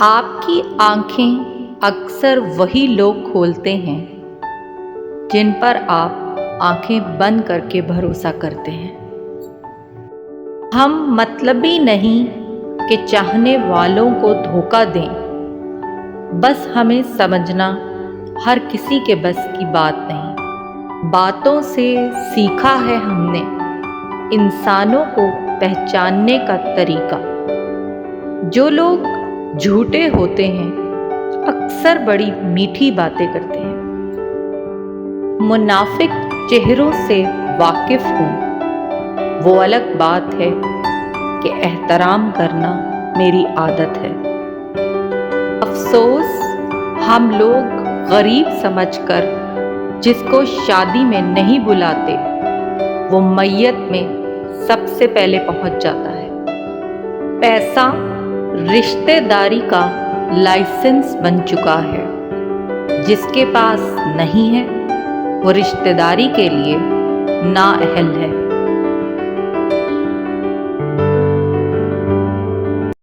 آپ کی آنکھیں اکثر وہی لوگ کھولتے ہیں جن پر آپ آنکھیں بند کر کے بھروسہ کرتے ہیں۔ ہم مطلبی نہیں کہ چاہنے والوں کو دھوکہ دیں، بس ہمیں سمجھنا ہر کسی کے بس کی بات نہیں۔ باتوں سے سیکھا ہے ہم نے انسانوں کو پہچاننے کا طریقہ۔ جو لوگ جھوٹے ہوتے ہیں اکثر بڑی میٹھی باتیں کرتے ہیں۔ منافق چہروں سے واقف ہوں، وہ الگ بات ہے کہ احترام کرنا میری عادت ہے۔ افسوس ہم لوگ غریب سمجھ کر جس کو شادی میں نہیں بلاتے وہ میت میں سب سے پہلے پہنچ جاتا ہے۔ پیسہ رشتہ داری کا لائسنس بن چکا ہے۔ جس کے پاس نہیں ہے وہ رشتہ داری کے لیے نااہل ہے۔